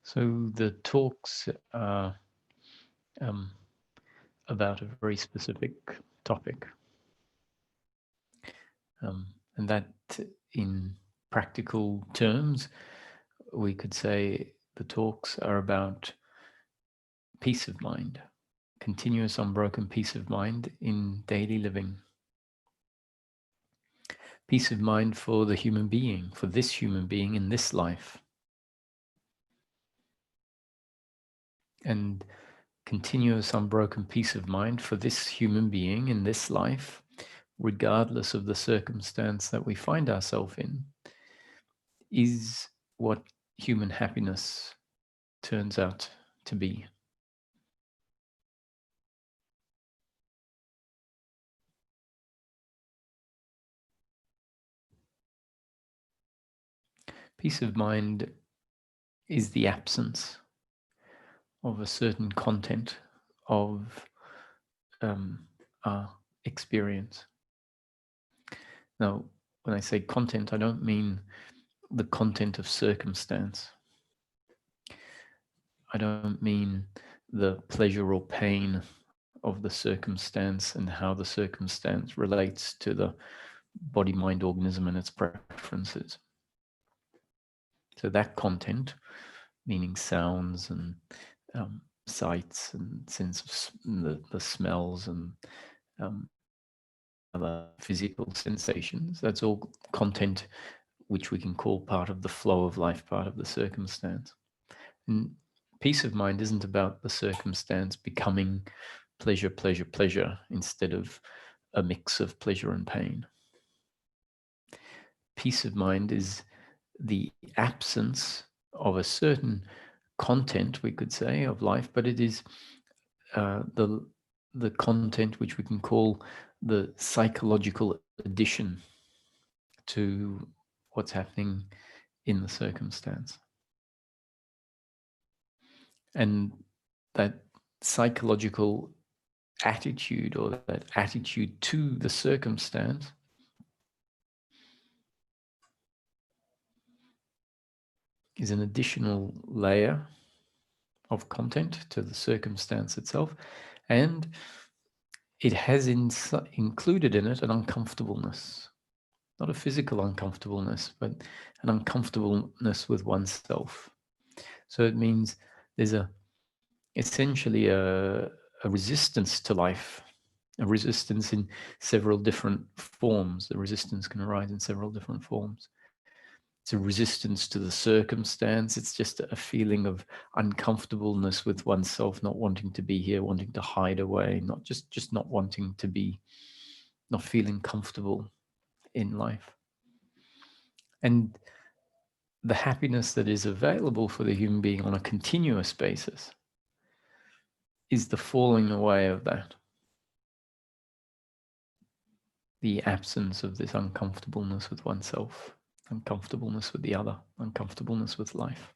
So the talks are about a very specific topic, and that in practical terms, we could say the talks are about peace of mind, continuous unbroken peace of mind in daily living. Peace of mind for the human being, for this human being in this life. And continuous unbroken peace of mind for this human being in this life, regardless of the circumstance that we find ourselves in, is what human happiness turns out to be. Peace of mind is the absence of a certain content of our experience. Now, when I say content, I don't mean the content of circumstance. I don't mean the pleasure or pain of the circumstance and how the circumstance relates to the body, mind, organism and its preferences. So that content, meaning sounds and sights and sense of the smells and other physical sensations, that's all content which we can call part of the flow of life, part of the circumstance. And peace of mind isn't about the circumstance becoming pleasure, pleasure, pleasure, instead of a mix of pleasure and pain. Peace of mind is the absence of a certain content, we could say, of life, but it is the content which we can call the psychological addition to what's happening in the circumstance. And that psychological attitude, or that attitude to the circumstance, is an additional layer of content to the circumstance itself, and it has included in it an uncomfortableness, not a physical uncomfortableness, but an uncomfortableness with oneself. So it means there's essentially a resistance to life, a resistance in several different forms. The resistance can arise in several different forms. It's a resistance to the circumstance. It's just a feeling of uncomfortableness with oneself, not wanting to be here, wanting to hide away, not just not wanting to be, not feeling comfortable in life. And the happiness that is available for the human being on a continuous basis is the falling away of that. The absence of this uncomfortableness with oneself, uncomfortableness with the other, uncomfortableness with life.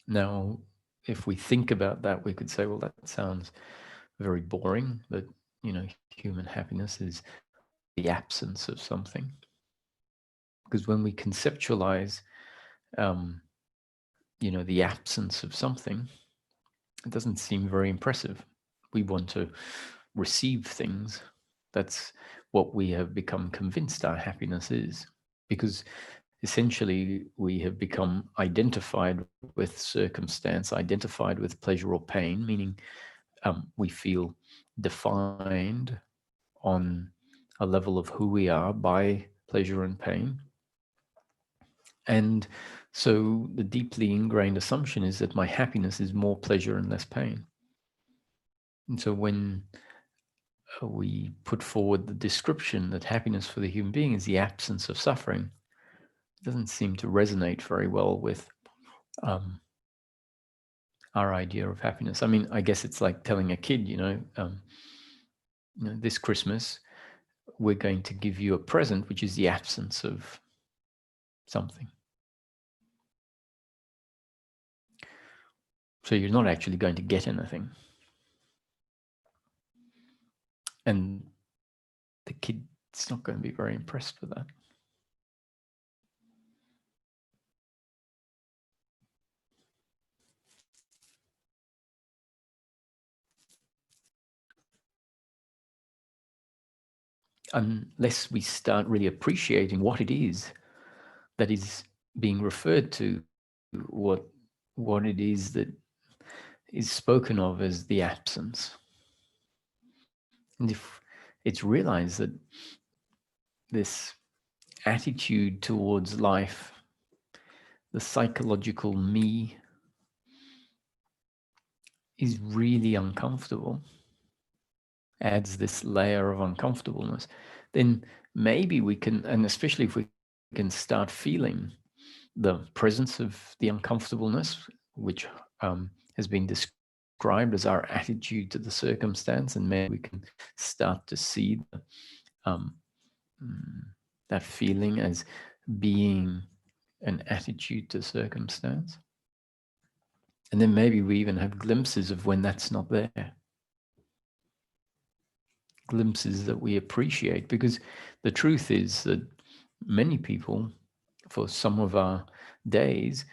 Now, if we think about that, we could say, well, that sounds very boring, that, human happiness is the absence of something. Because when we conceptualize, the absence of something, it doesn't seem very impressive. We want to receive things. That's what we have become convinced our happiness is, because essentially we have become identified with circumstance, identified with pleasure or pain, meaning we feel defined on a level of who we are by pleasure and pain. And so the deeply ingrained assumption is that my happiness is more pleasure and less pain. And so when we put forward the description that happiness for the human being is the absence of suffering, it doesn't seem to resonate very well with our idea of happiness. I mean, I guess it's like telling a kid, this Christmas, we're going to give you a present, which is the absence of something. So you're not actually going to get anything. And the kid's not going to be very impressed with that. Unless we start really appreciating what it is that is being referred to, what it is that is spoken of as the absence. And if it's realized that this attitude towards life, the psychological me, is really uncomfortable, adds this layer of uncomfortableness, then maybe we can, and especially if we can start feeling the presence of the uncomfortableness, which has been described as our attitude to the circumstance, and maybe we can start to see um, that feeling as being an attitude to circumstance. And then maybe we even have glimpses of when that's not there. Glimpses that we appreciate, because the truth is that many people, for some of our days,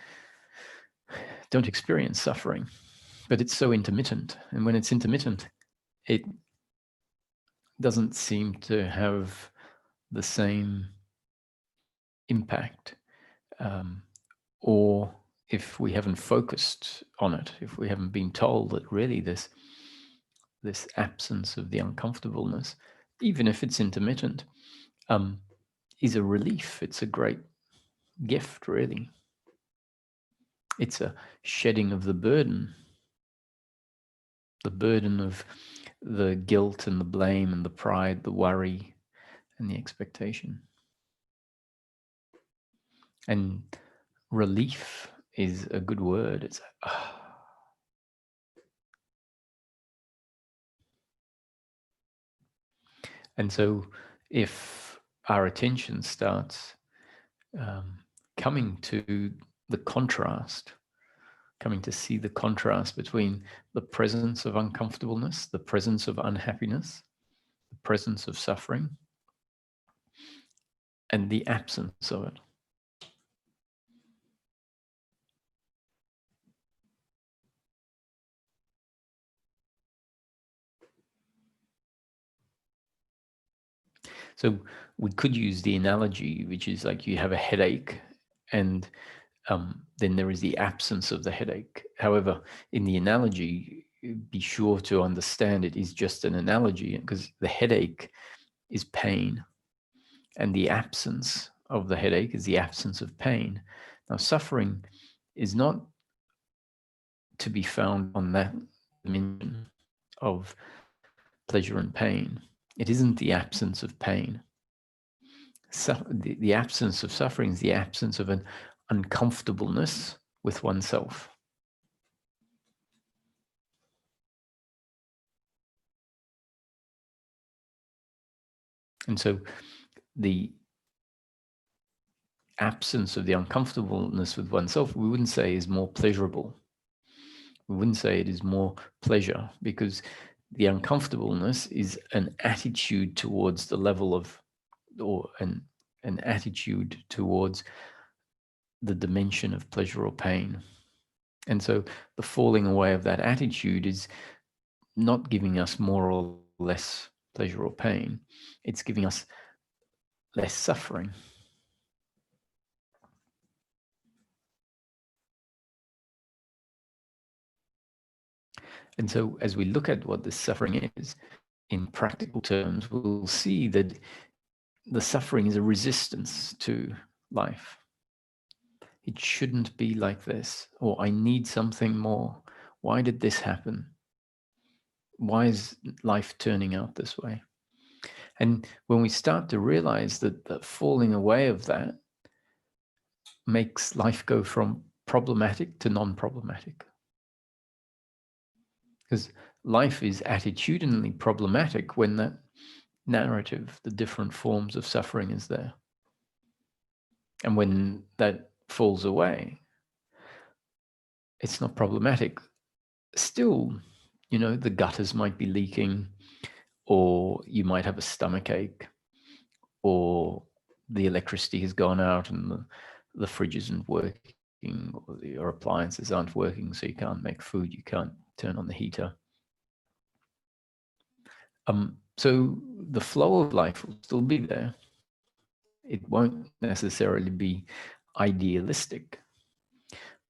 don't experience suffering, but it's so intermittent. And when it's intermittent, it doesn't seem to have the same impact. Or if we haven't focused on it, if we haven't been told that really this absence of the uncomfortableness, even if it's intermittent, is a relief. It's a great gift, really. It's a shedding of the burden of the guilt and the blame and the pride, the worry and the expectation. And relief is a good word. It's And so if our attention starts coming to the contrast, coming to see the contrast between the presence of uncomfortableness, the presence of unhappiness, the presence of suffering, and the absence of it. So we could use the analogy, which is like you have a headache and then there is the absence of the headache. However, in the analogy, be sure to understand it is just an analogy, because the headache is pain and the absence of the headache is the absence of pain. Now, suffering is not to be found on that dimension of pleasure and pain. It isn't the absence of pain. The absence of suffering is the absence of an uncomfortableness with oneself. And so the absence of the uncomfortableness with oneself, we wouldn't say is more pleasurable. We wouldn't say it is more pleasure, because the uncomfortableness is an attitude towards the level of, or an attitude towards the dimension of pleasure or pain. And so the falling away of that attitude is not giving us more or less pleasure or pain. It's giving us less suffering. And so as we look at what this suffering is, in practical terms, we'll see that the suffering is a resistance to life. It shouldn't be like this, or I need something more. Why did this happen? Why is life turning out this way? And when we start to realize that the falling away of that makes life go from problematic to non-problematic. Because life is attitudinally problematic when that narrative, the different forms of suffering, is there. And when that falls away, it's not problematic. Still, the gutters might be leaking, or you might have a stomach ache, or the electricity has gone out and the fridge isn't working, or your appliances aren't working, so you can't make food, you can't turn on the heater. So the flow of life will still be there. It won't necessarily be idealistic,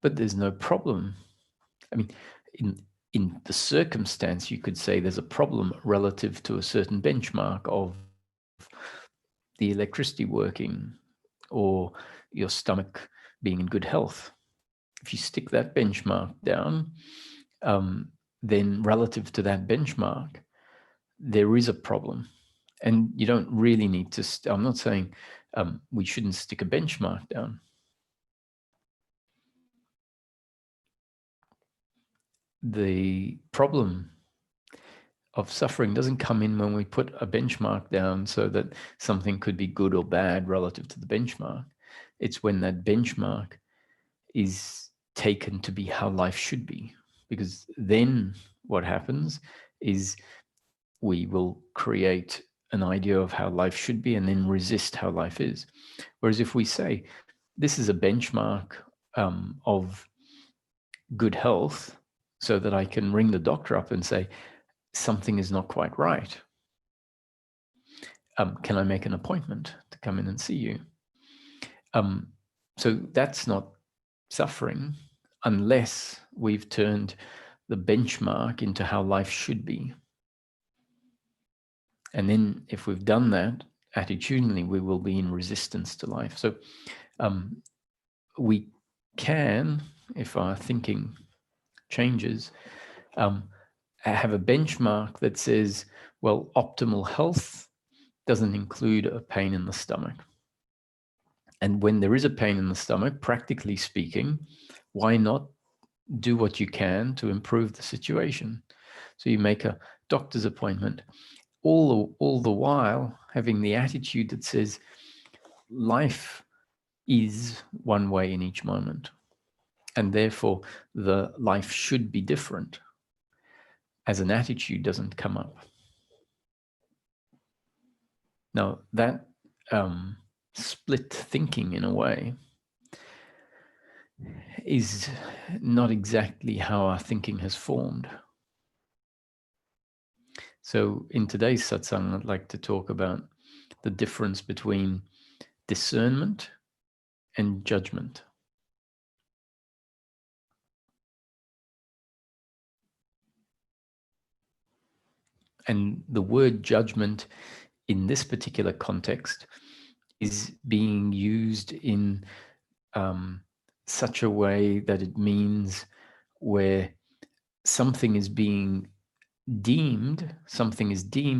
but there's no problem. I mean, in the circumstance, you could say there's a problem relative to a certain benchmark of the electricity working or your stomach being in good health. If you stick that benchmark down, then relative to that benchmark, there is a problem. And you don't really need to, I'm not saying we shouldn't stick a benchmark down. The problem of suffering doesn't come in when we put a benchmark down so that something could be good or bad relative to the benchmark. It's when that benchmark is taken to be how life should be. Because then what happens is we will create an idea of how life should be and then resist how life is. Whereas if we say, this is a benchmark of good health, so that I can ring the doctor up and say, something is not quite right. Can I make an appointment to come in and see you? So that's not suffering unless we've turned the benchmark into how life should be. And then if we've done that, attitudinally, we will be in resistance to life. So we can, if our thinking changes, have a benchmark that says, well, optimal health doesn't include a pain in the stomach. And when there is a pain in the stomach, practically speaking, why not do what you can to improve the situation? So you make a doctor's appointment, all the while having the attitude that says life is one way in each moment, and therefore the life should be different. As an attitude doesn't come up. Now that split thinking, in a way, is not exactly how our thinking has formed. So in today's satsang, I'd like to talk about the difference between discernment and judgment. And the word judgment in this particular context is being used in such a way that it means where something is deemed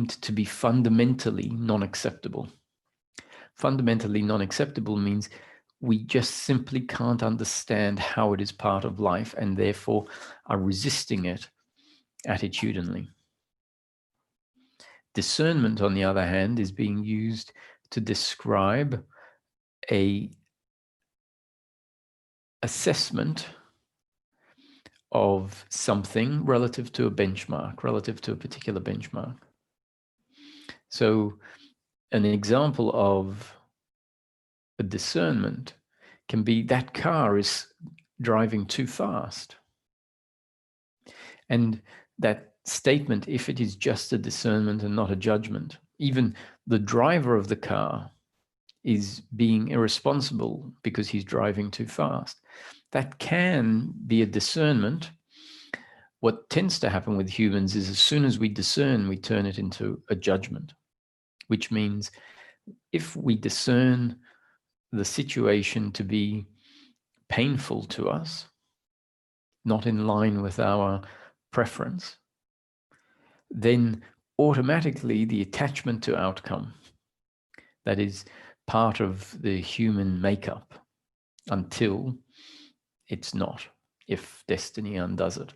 to be fundamentally non-acceptable. Fundamentally non-acceptable means we just simply can't understand how it is part of life and therefore are resisting it attitudinally. Discernment, on the other hand, is being used to describe a assessment of something relative to a benchmark, relative to a particular benchmark. So an example of a discernment can be that car is driving too fast. And that statement, if it is just a discernment and not a judgment, even the driver of the car is being irresponsible because he's driving too fast. That can be a discernment. What tends to happen with humans is as soon as we discern, we turn it into a judgment, which means if we discern the situation to be painful to us, not in line with our preference, then automatically the attachment to outcome, that is part of the human makeup until it's not, if destiny undoes it.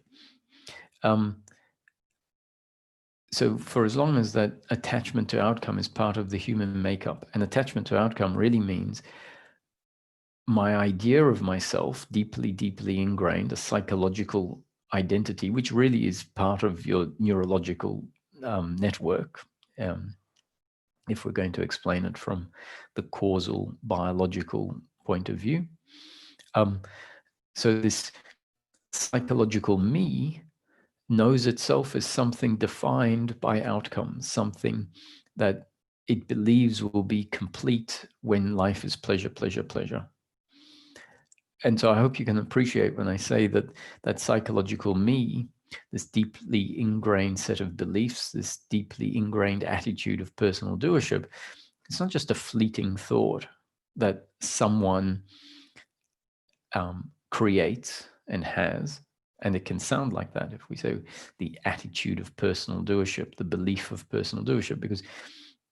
So for as long as that attachment to outcome is part of the human makeup, and attachment to outcome really means my idea of myself, deeply, deeply ingrained, a psychological identity, which really is part of your neurological network. if we're going to explain it from the causal biological point of view. So this psychological me knows itself as something defined by outcomes, something that it believes will be complete when life is pleasure, pleasure, pleasure. And so I hope you can appreciate when I say that that psychological me, this deeply ingrained set of beliefs, this deeply ingrained attitude of personal doership, it's not just a fleeting thought that someone creates and has. And it can sound like that if we say the attitude of personal doership, the belief of personal doership, because,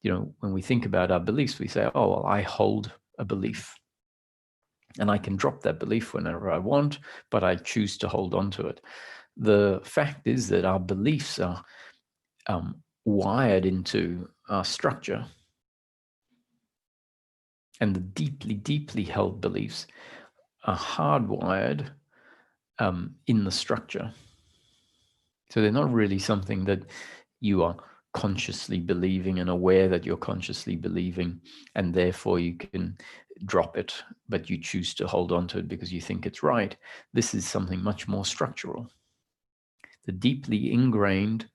when we think about our beliefs, we say, oh, well, I hold a belief and I can drop that belief whenever I want, but I choose to hold on to it. The fact is that our beliefs are wired into our structure, and the deeply, deeply held beliefs are hardwired in the structure. So they're not really something that you are consciously believing and aware that you're consciously believing, and therefore you can drop it, but you choose to hold on to it because you think it's right. This is something much more structural. The deeply ingrained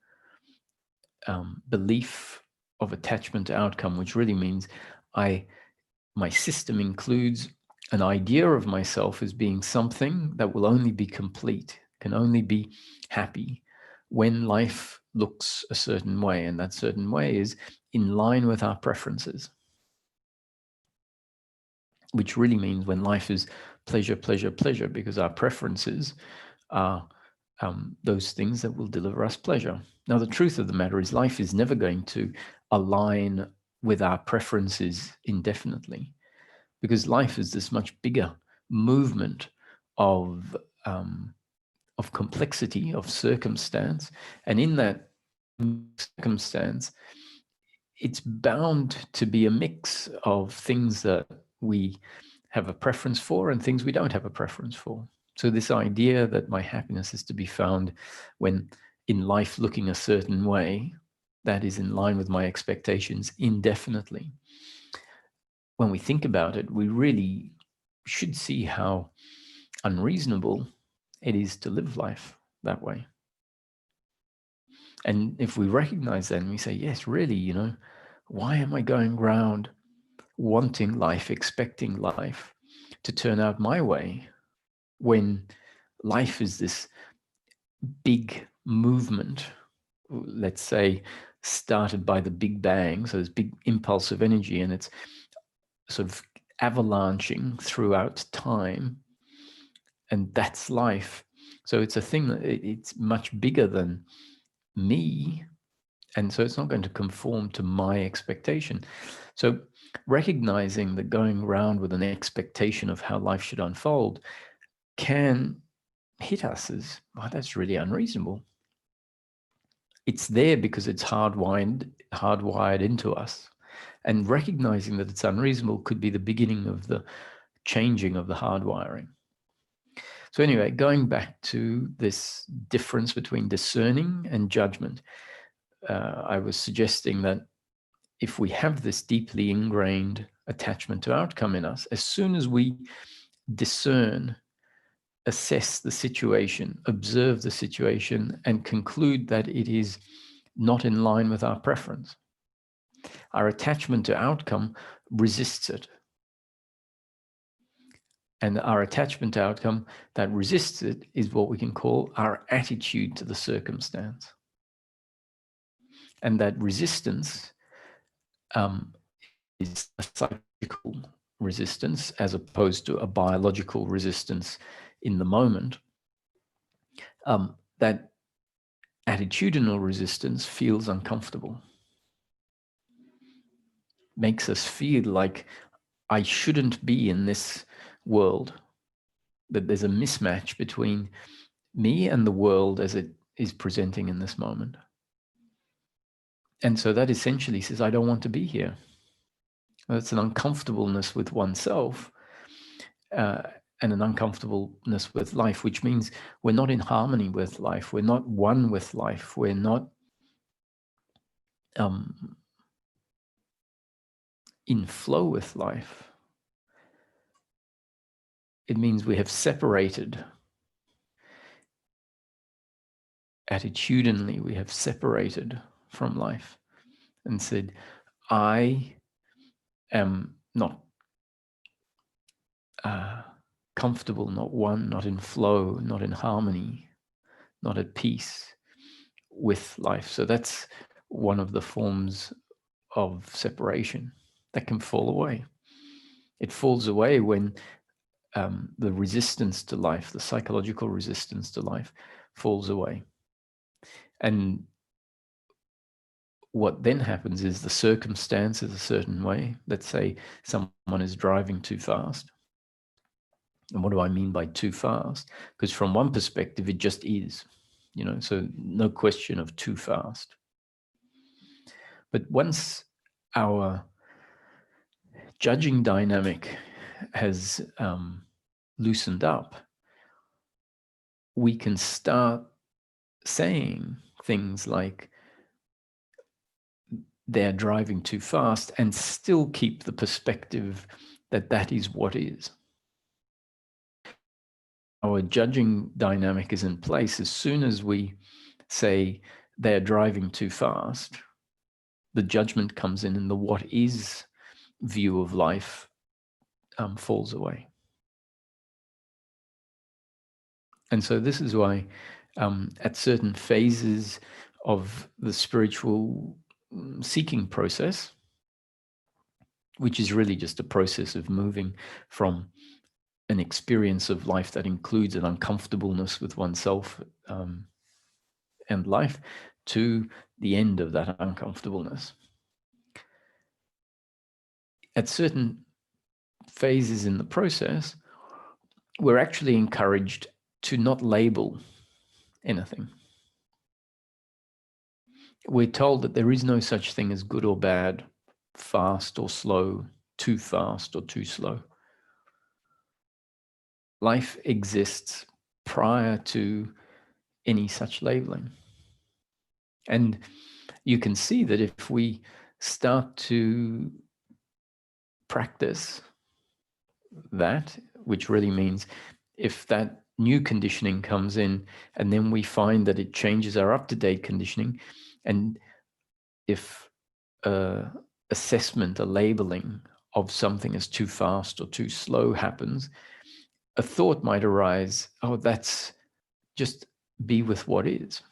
belief of attachment to outcome, which really means my system includes an idea of myself as being something that will only be complete, can only be happy when life looks a certain way, and that certain way is in line with our preferences, which really means when life is pleasure, pleasure, pleasure, because our preferences are those things that will deliver us pleasure. Now, the truth of the matter is life is never going to align with our preferences indefinitely, because life is this much bigger movement of complexity, of circumstance. And in that circumstance, it's bound to be a mix of things that we have a preference for and things we don't have a preference for. So this idea that my happiness is to be found when in life looking a certain way, that is in line with my expectations indefinitely. When we think about it, we really should see how unreasonable it is to live life that way. And if we recognize that and we say, yes, really, why am I going around wanting life, expecting life to turn out my way when life is this big movement, let's say, started by the Big Bang, so this big impulse of energy, and it's sort of avalanching throughout time, and that's life. So it's a thing that it's much bigger than me, and so it's not going to conform to my expectation. So recognizing that going around with an expectation of how life should unfold can hit us as, well, that's really unreasonable. It's there because it's hardwired into us. And recognizing that it's unreasonable could be the beginning of the changing of the hardwiring. So anyway, going back to this difference between discerning and judgment, I was suggesting that if we have this deeply ingrained attachment to outcome in us, as soon as we discern, assess the situation, observe the situation, and conclude that it is not in line with our preference, our attachment to outcome resists it. And our attachment to outcome that resists it is what we can call our attitude to the circumstance. And that resistance is a psychological resistance as opposed to a biological resistance in the moment. That attitudinal resistance feels uncomfortable, makes us feel like I shouldn't be in this world, that there's a mismatch between me and the world as it is presenting in this moment. And so that essentially says, I don't want to be here. That's an uncomfortableness with oneself and an uncomfortableness with life, which means we're not in harmony with life. We're not one with life. We're not in flow with life, it means we have separated. Attitudinally, we have separated from life and said, I am not comfortable, not one, not in flow, not in harmony, not at peace with life. So that's one of the forms of separation that can fall away. It falls away when the resistance to life, the psychological resistance to life, falls away. And what then happens is the circumstance is a certain way. Let's say someone is driving too fast. And what do I mean by too fast? Because from one perspective, it just is, so no question of too fast. But once our judging dynamic has loosened up, we can start saying things like, they're driving too fast, and still keep the perspective that that is what is. Our judging dynamic is in place. As soon as we say they're driving too fast, the judgment comes in and the what is view of life falls away. And so this is why at certain phases of the spiritual seeking process, which is really just a process of moving from an experience of life that includes an uncomfortableness with oneself and life to the end of that uncomfortableness. At certain phases in the process, we're actually encouraged to not label anything. We're told that there is no such thing as good or bad, fast or slow, too fast or too slow. Life exists prior to any such labeling. And you can see that if we start to practice that, which really means if that new conditioning comes in and then we find that it changes our up-to-date conditioning, and if assessment, a labeling of something as too fast or too slow happens, a thought might arise, oh, that's just be with what is.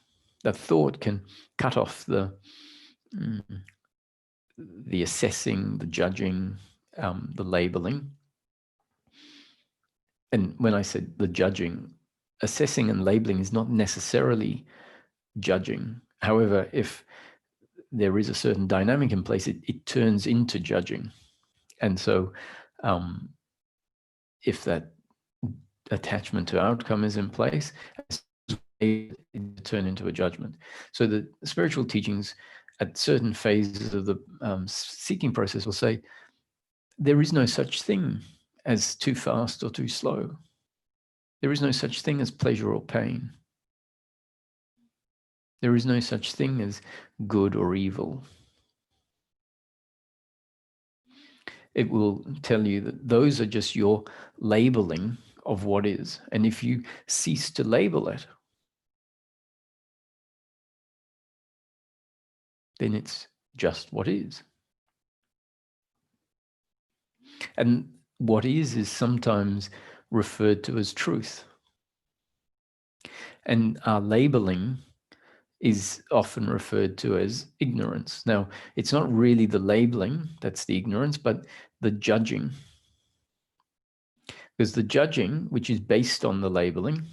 That thought can cut off the assessing, the judging, the labeling. And when I said the judging, assessing and labeling is not necessarily judging. However, if there is a certain dynamic in place, it turns into judging. And so if that attachment to outcome is in place, it turn into a judgment. So the spiritual teachings at certain phases of the seeking process will say, there is no such thing as too fast or too slow. There is no such thing as pleasure or pain. There is no such thing as good or evil. It will tell you that those are just your labeling of what is. And if you cease to label it, then it's just what is. And what is sometimes referred to as truth. And our labeling is often referred to as ignorance. Now, it's not really the labeling that's the ignorance, but the judging. Because the judging, which is based on the labeling,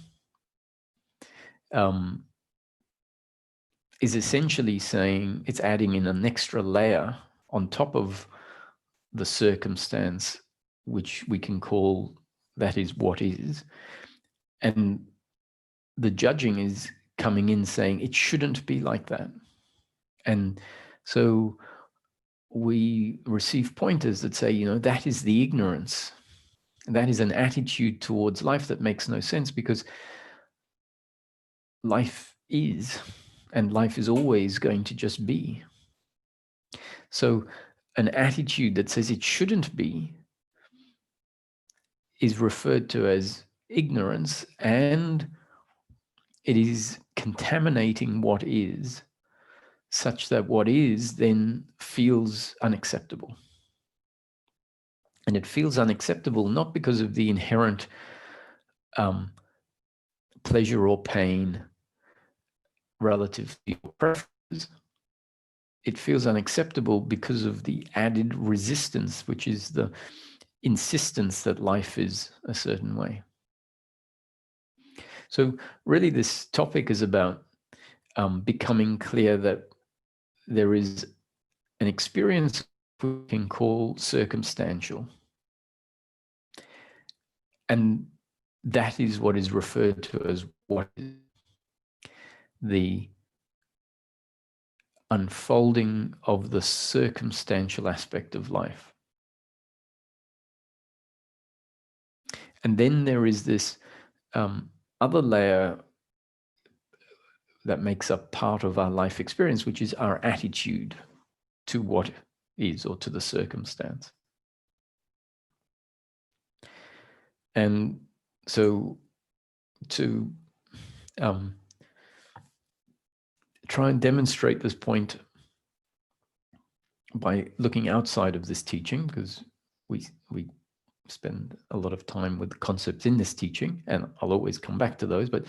is essentially saying it's adding in an extra layer on top of the circumstance, which we can call that is what is. And the judging is coming in saying it shouldn't be like that. And so we receive pointers that say, that is the ignorance. That is an attitude towards life that makes no sense, because life is, and life is always going to just be. So an attitude that says it shouldn't be is referred to as ignorance, and it is contaminating what is, such that what is then feels unacceptable. And it feels unacceptable not because of the inherent pleasure or pain relative to your preferences. It feels unacceptable because of the added resistance, which is the insistence that life is a certain way. So really this topic is about becoming clear that there is an experience we can call circumstantial. And that is what is referred to as what is the unfolding of the circumstantial aspect of life. And then there is this other layer that makes up part of our life experience, which is our attitude to what is or to the circumstance. And so to try and demonstrate this point by looking outside of this teaching, because we spend a lot of time with the concepts in this teaching, and I'll always come back to those, but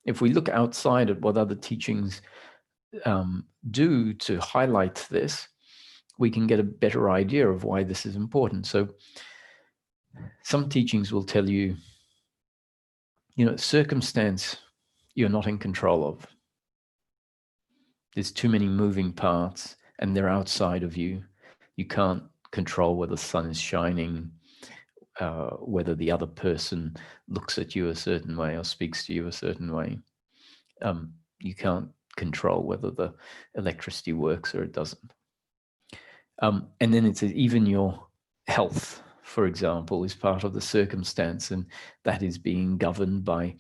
if we look outside at what other teachings do to highlight this, we can get a better idea of why this is important. So some teachings will tell you, circumstance you're not in control of. There's too many moving parts and they're outside of you. You can't control whether the sun is shining, whether the other person looks at you a certain way or speaks to you a certain way. You can't control whether the electricity works or it doesn't. And then it says even your health, for example, is part of the circumstance, and that is being governed by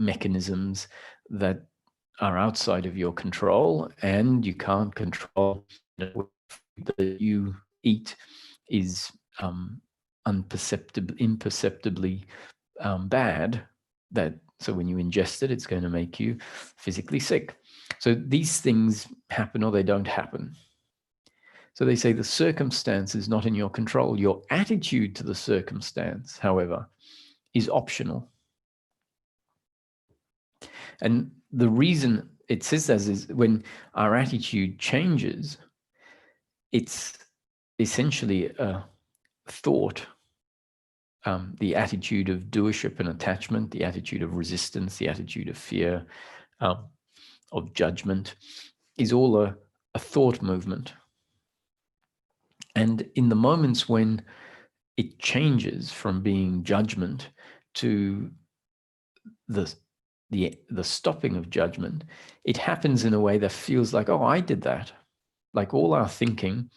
mechanisms that are outside of your control, and you can't control that you eat is imperceptibly bad. So when you ingest it, it's going to make you physically sick. So these things happen or they don't happen. So they say the circumstance is not in your control. Your attitude to the circumstance, however, is optional. And the reason it says that is when our attitude changes, it's essentially a thought, the attitude of doership and attachment, the attitude of resistance, the attitude of fear, of judgment, is all a thought movement. And in the moments when it changes from being judgment to the stopping of judgment, it happens in a way that feels like, oh, I did that. Like all our thinking,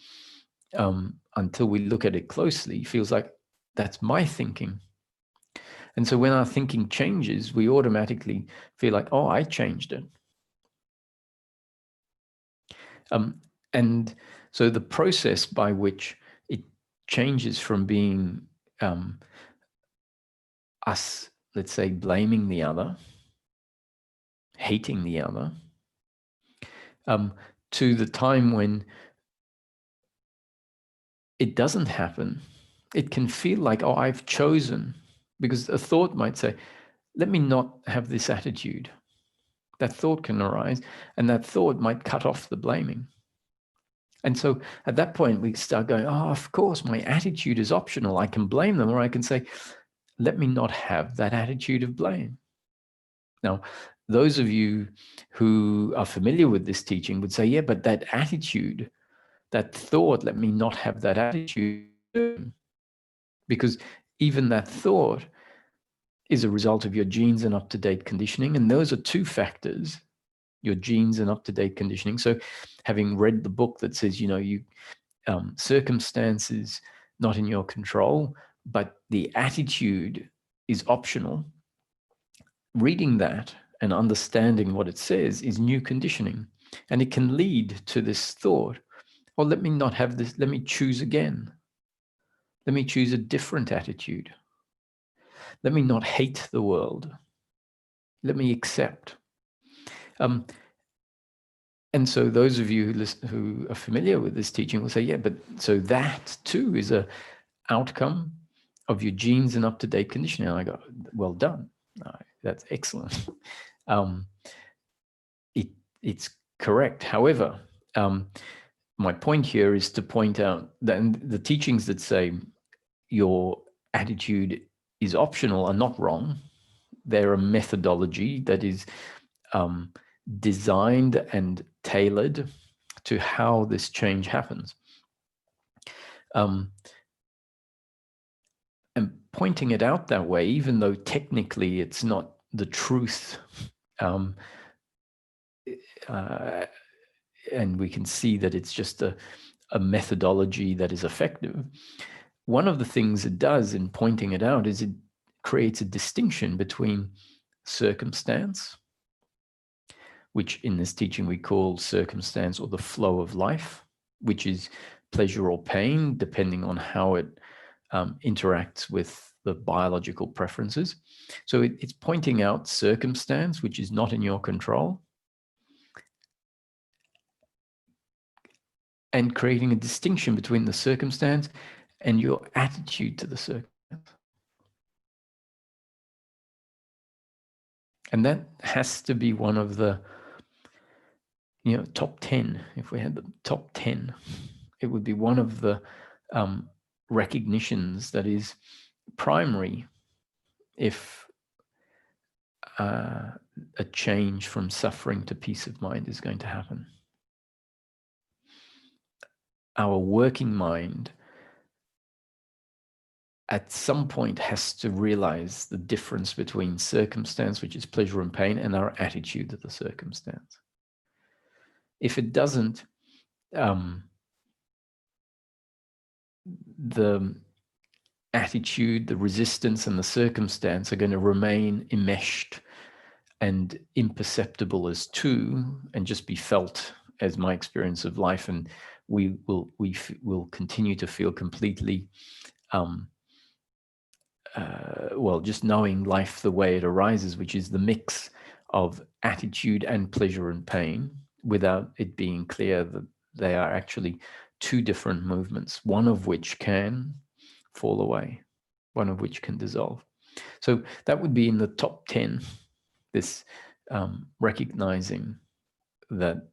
until we look at it closely, feels like that's my thinking. And so when our thinking changes, we automatically feel like, oh, I changed it. And so the process by which it changes from being us, let's say, blaming the other, hating the other, to the time when it doesn't happen, it can feel like, oh, I've chosen, because a thought might say, let me not have this attitude. That thought can arise, and that thought might cut off the blaming. And so at that point, we start going, oh, of course, my attitude is optional. I can blame them, or I can say, let me not have that attitude of blame. Now, those of you who are familiar with this teaching would say, yeah, but that attitude, that thought, let me not have that attitude, because even that thought is a result of your genes and up-to-date conditioning. And those are two factors, your genes and up-to-date conditioning. So having read the book that says, circumstances not in your control, but the attitude is optional, reading that and understanding what it says is new conditioning. And it can lead to this thought, Or let me not have this, let me choose again. Let me choose a different attitude. Let me not hate the world. Let me accept. And so those of you who are familiar with this teaching will say, yeah, but so that too is a outcome of your genes and up-to-date conditioning. And I go, well done. That's excellent. It's correct. However, my point here is to point out that the teachings that say your attitude is optional are not wrong. They're a methodology that is designed and tailored to how this change happens. And pointing it out that way, even though technically it's not the truth, and we can see that it's just a methodology that is effective. One of the things it does in pointing it out is it creates a distinction between circumstance, which in this teaching we call circumstance or the flow of life, which is pleasure or pain, depending on how it interacts with the biological preferences. So it's pointing out circumstance, which is not in your control, and creating a distinction between the circumstance and your attitude to the circumstance. And that has to be one of the, top 10. If we had the top 10, it would be one of the recognitions that is primary if a change from suffering to peace of mind is going to happen. Our working mind at some point has to realize the difference between circumstance, which is pleasure and pain, and our attitude to the circumstance. If it doesn't, the attitude, the resistance, and the circumstance are going to remain enmeshed and imperceptible as two, and just be felt as my experience of life, and we will continue to feel completely just knowing life the way it arises, which is the mix of attitude and pleasure and pain, without it being clear that they are actually two different movements, one of which can fall away, one of which can dissolve. So that would be in the top 10, this recognizing that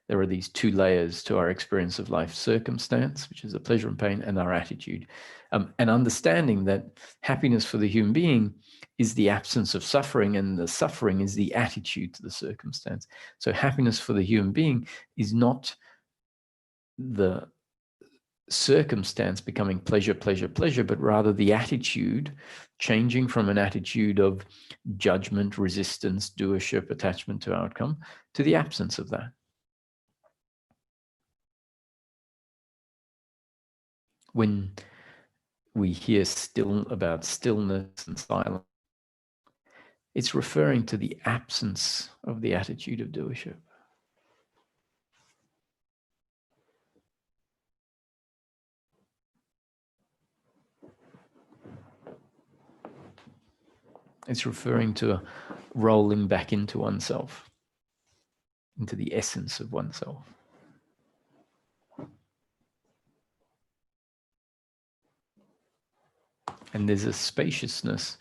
there are these two layers to our experience of life: circumstance, which is the pleasure and pain, and our attitude. And understanding that happiness for the human being is the absence of suffering, and the suffering is the attitude to the circumstance. So happiness for the human being is not the circumstance becoming pleasure, pleasure, pleasure, but rather the attitude changing from an attitude of judgment, resistance, doership, attachment to outcome, to the absence of that. When we hear about stillness and silence, it's referring to the absence of the attitude of doership. It's referring to a rolling back into oneself, into the essence of oneself. And there's a spaciousness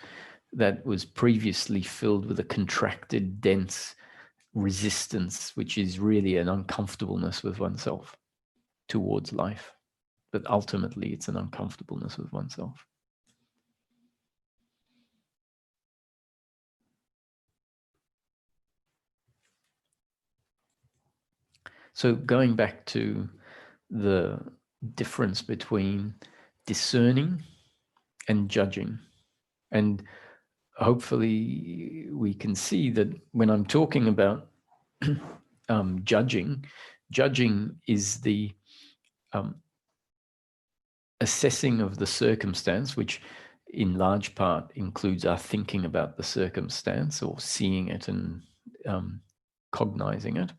that was previously filled with a contracted, dense resistance, which is really an uncomfortableness with oneself towards life. But ultimately, it's an uncomfortableness with oneself. So going back to the difference between discerning and judging, and hopefully we can see that when I'm talking about judging is the assessing of the circumstance, which in large part includes our thinking about the circumstance or seeing it and cognizing it.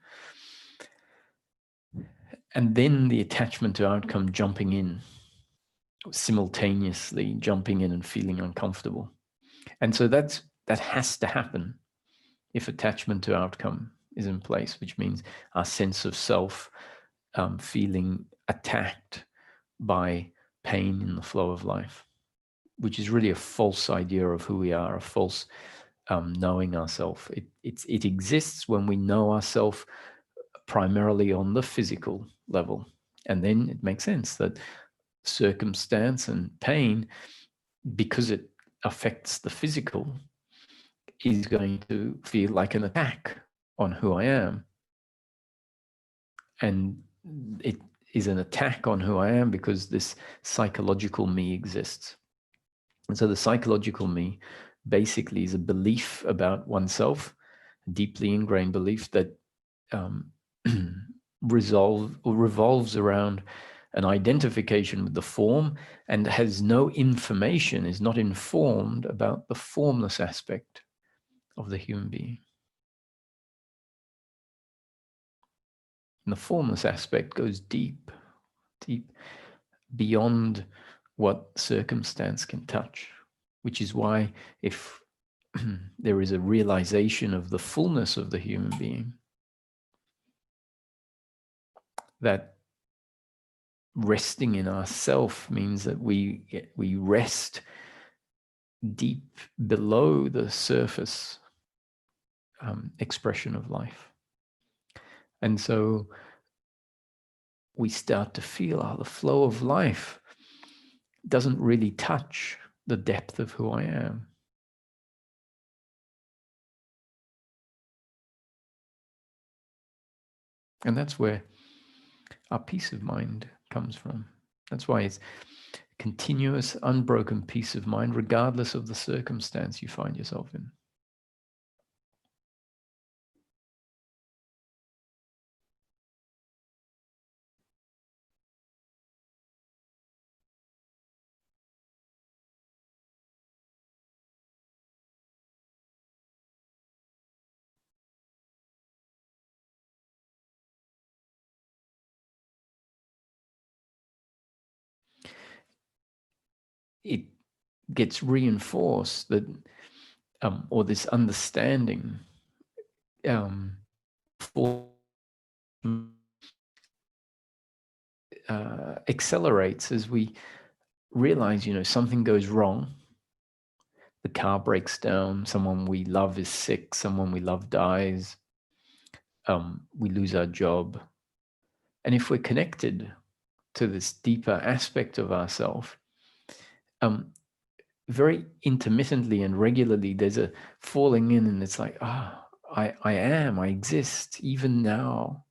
and then the attachment to outcome jumping in, simultaneously jumping in and feeling uncomfortable. And so that has to happen if attachment to outcome is in place, which means our sense of self feeling attacked by pain in the flow of life, which is really a false idea of who we are, a false knowing ourselves. It exists when we know ourselves primarily on the physical level. And then it makes sense that circumstance and pain, because it affects the physical, is going to feel like an attack on who I am. And it is an attack on who I am because this psychological me exists. And so the psychological me basically is a belief about oneself, a deeply ingrained belief that revolves around an identification with the form and has no information, is not informed about the formless aspect of the human being. And the formless aspect goes deep, deep beyond what circumstance can touch, which is why if there is a realization of the fullness of the human being, that resting in ourself means that we rest deep below the surface expression of life. And so we start to feel the flow of life doesn't really touch the depth of who I am. And that's where our peace of mind comes from. That's why it's continuous, unbroken peace of mind, regardless of the circumstance you find yourself in. It gets reinforced that, or this understanding accelerates as we realize, something goes wrong. The car breaks down, someone we love is sick, someone we love dies, we lose our job. And if we're connected to this deeper aspect of ourselves, very intermittently and regularly, there's a falling in, and it's like, I exist, even now.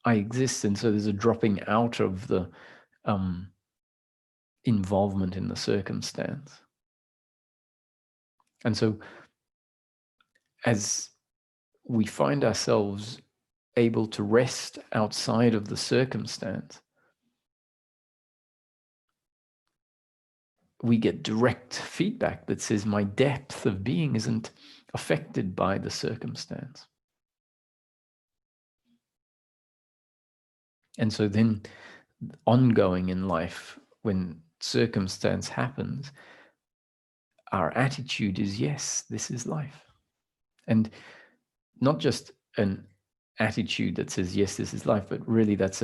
I exist. And so there's a dropping out of the involvement in the circumstance. And so as we find ourselves able to rest outside of the circumstance, we get direct feedback that says my depth of being isn't affected by the circumstance. And so then ongoing in life, when circumstance happens, our attitude is, yes, this is life. And not just an attitude that says, yes, this is life, but really that's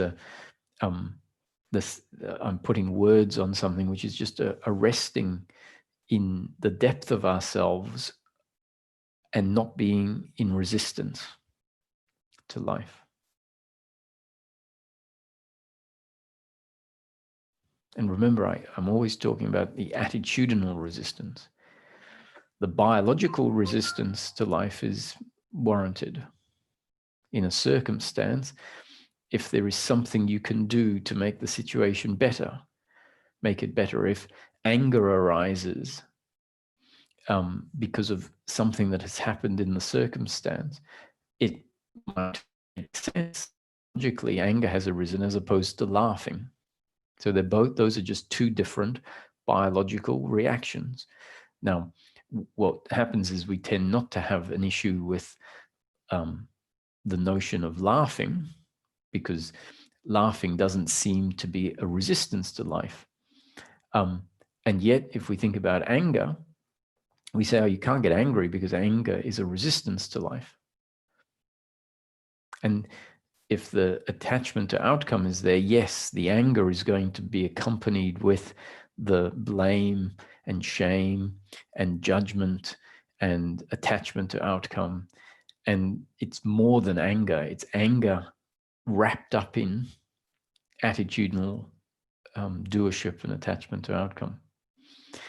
I'm putting words on something which is just a resting in the depth of ourselves and not being in resistance to life. And remember, I'm always talking about the attitudinal resistance. The biological resistance to life is warranted. In a circumstance, if there is something you can do to make the situation better, make it better. If anger arises because of something that has happened in the circumstance, it might make sense. Logically, anger has arisen as opposed to laughing. So those are just two different biological reactions. Now, what happens is we tend not to have an issue with the notion of laughing, because laughing doesn't seem to be a resistance to life. And yet, if we think about anger, we say, oh, you can't get angry because anger is a resistance to life. And if the attachment to outcome is there, yes, the anger is going to be accompanied with the blame and shame and judgment and attachment to outcome. And it's more than anger. It's anger wrapped up in attitudinal doership and attachment to outcome.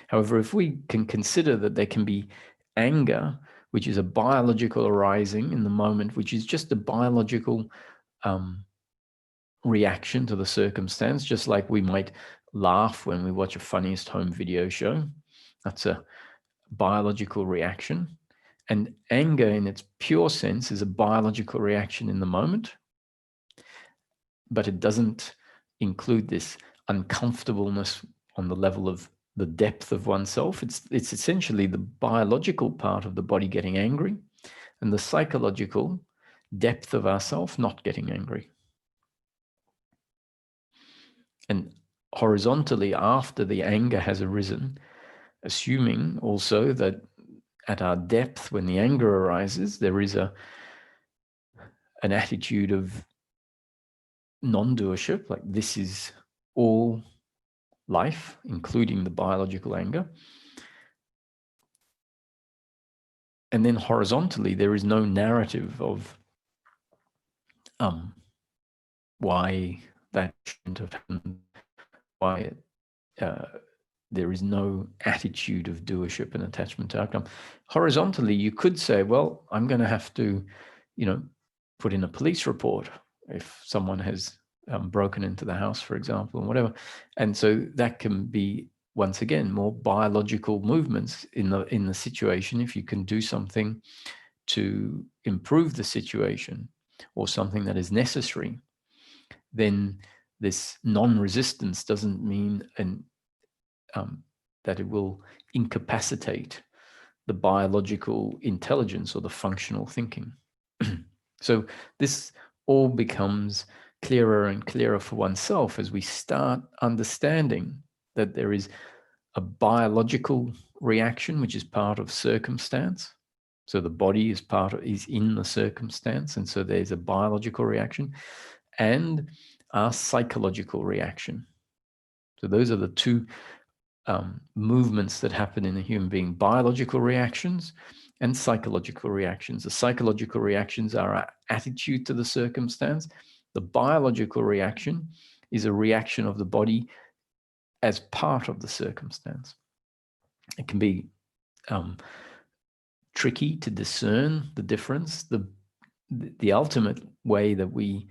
However, if we can consider that there can be anger, which is a biological arising in the moment, which is just a biological reaction to the circumstance, just like we might laugh when we watch a funniest home video show. That's a biological reaction. And anger in its pure sense is a biological reaction in the moment, but it doesn't include this uncomfortableness on the level of the depth of oneself. It's essentially the biological part of the body getting angry and the psychological depth of ourself not getting angry. And horizontally, after the anger has arisen, assuming also that at our depth, when the anger arises, there is an attitude of non-doership, like this is all life, including the biological anger. And then horizontally, there is no narrative of why that shouldn't have happened, why there is no attitude of doership and attachment to outcome. Horizontally, you could say, well, I'm going to have to, put in a police report if someone has broken into the house, for example, and whatever. And so that can be, once again, more biological movements in the situation. If you can do something to improve the situation or something that is necessary, then this non-resistance doesn't mean that it will incapacitate the biological intelligence or the functional thinking. So this all becomes clearer and clearer for oneself as we start understanding that there is a biological reaction, which is part of circumstance. So the body is in the circumstance, and so there's a biological reaction and a psychological reaction. So those are the two movements that happen in a human being: biological reactions and psychological reactions. The psychological reactions are our attitude to the circumstance. The biological reaction is a reaction of the body as part of the circumstance. It can be tricky to discern the difference. The ultimate way that we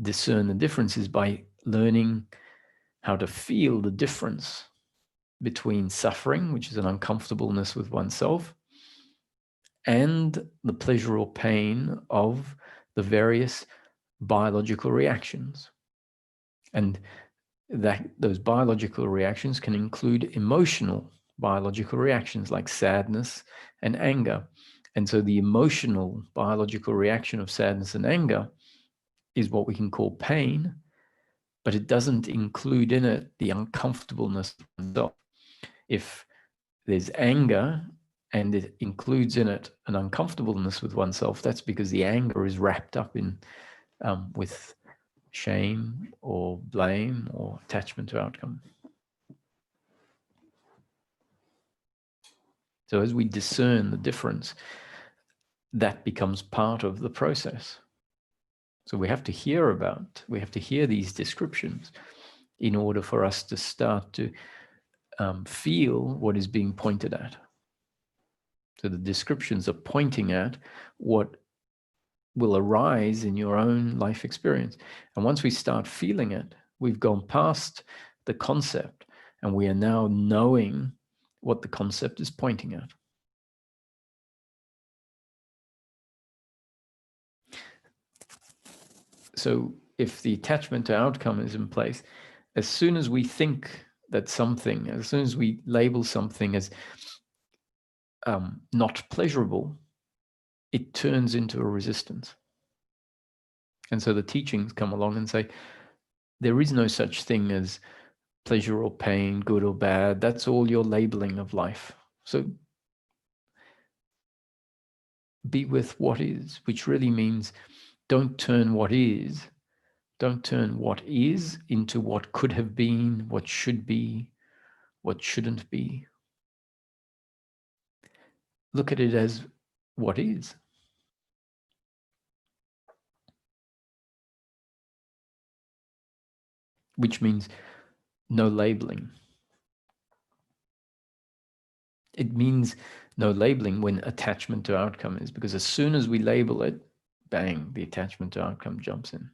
discern the difference is by learning how to feel the difference between suffering, which is an uncomfortableness with oneself, and the pleasure or pain of the various biological reactions. And that those biological reactions can include emotional biological reactions like sadness and anger. And so the emotional biological reaction of sadness and anger is what we can call pain, but it doesn't include in it the uncomfortableness of oneself. If there's anger and it includes in it an uncomfortableness with oneself, that's because the anger is wrapped up in with shame or blame or attachment to outcome. So as we discern the difference, that becomes part of the process. So we have to hear these descriptions in order for us to start to feel what is being pointed at. So the descriptions are pointing at what will arise in your own life experience. And once we start feeling it, we've gone past the concept and we are now knowing what the concept is pointing at. So if the attachment to outcome is in place, as soon as we think that something, as soon as we label something as not pleasurable, it turns into a resistance. And so the teachings come along and say, there is no such thing as pleasure or pain, good or bad. That's all your labeling of life. So be with what is, which really means don't turn what is into what could have been, what should be, what shouldn't be. Look at it as what is. Which means no labeling. It means no labeling when attachment to outcome is, because as soon as we label it, bang, the attachment to outcome jumps in.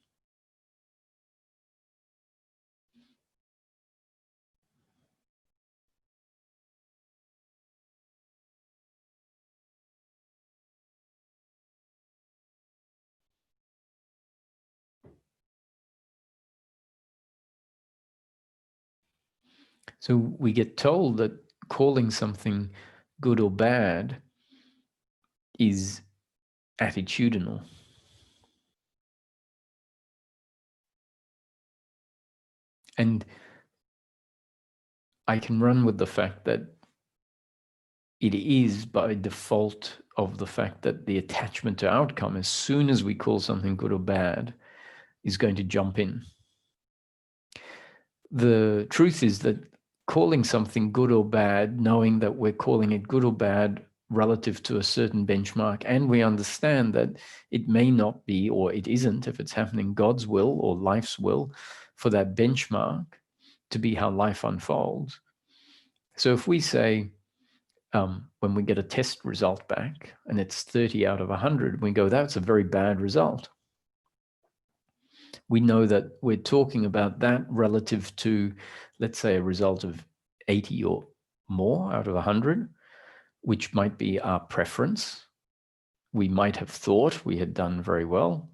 So we get told that calling something good or bad is attitudinal. And I can run with the fact that it is by default of the fact that the attachment to outcome, as soon as we call something good or bad, is going to jump in. The truth is that calling something good or bad, knowing that we're calling it good or bad relative to a certain benchmark, and we understand that it may not be, or it isn't, if it's happening, God's will or life's will for that benchmark to be how life unfolds. So if we say, when we get a test result back and it's 30 out of 100, we go, that's a very bad result. We know that we're talking about that relative to, let's say, a result of 80 or more out of 100, which might be our preference. We might have thought we had done very well.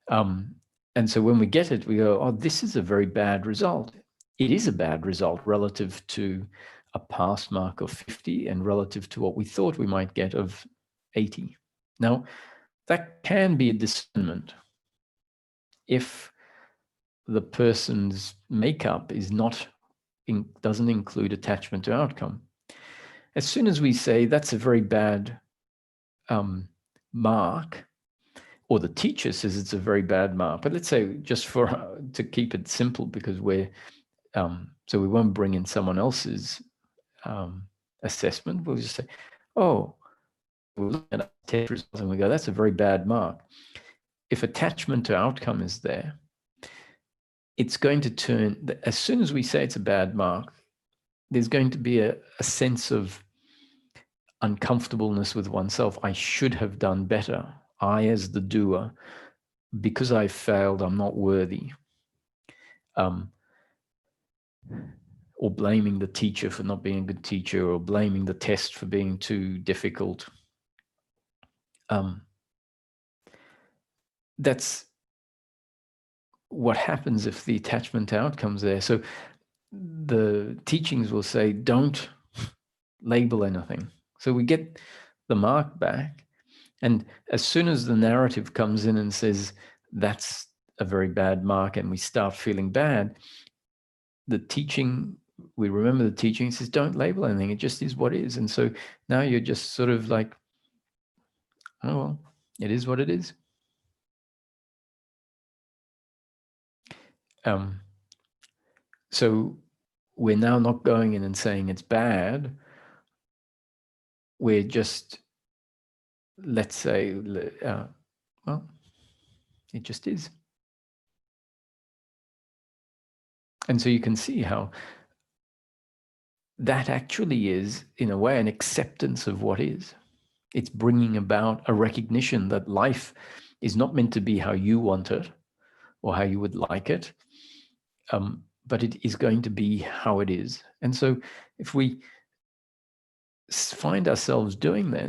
And so when we get it, we go, oh, this is a very bad result. It is a bad result relative to a pass mark of 50 and relative to what we thought we might get of 80. Now, that can be a discernment if the person's makeup is doesn't include attachment to outcome. As soon as we say that's a very bad mark, or the teacher says it's a very bad mark, but let's say just to keep it simple, because so we won't bring in someone else's assessment. We'll just say, oh, we'll look at our test results and we go, that's a very bad mark. If attachment to outcome is there, it's going to turn, as soon as we say it's a bad mark, there's going to be a sense of uncomfortableness with oneself. I should have done better. I, as the doer, because I failed, I'm not worthy. Or blaming the teacher for not being a good teacher, or blaming the test for being too difficult. That's what happens if the attachment to outcome's there. So the teachings will say, don't label anything. So we get the mark back, and as soon as the narrative comes in and says, that's a very bad mark, and we start feeling bad, the teaching, we remember the teaching says, don't label anything. It just is what is. And so now you're just sort of like, oh, well, it is what it is. So we're now not going in and saying it's bad. We're just, let's say, well, it just is. And so you can see how that actually is, in a way, an acceptance of what is. It's bringing about a recognition that life is not meant to be how you want it or how you would like it, but it is going to be how it is. And so if we find ourselves doing that,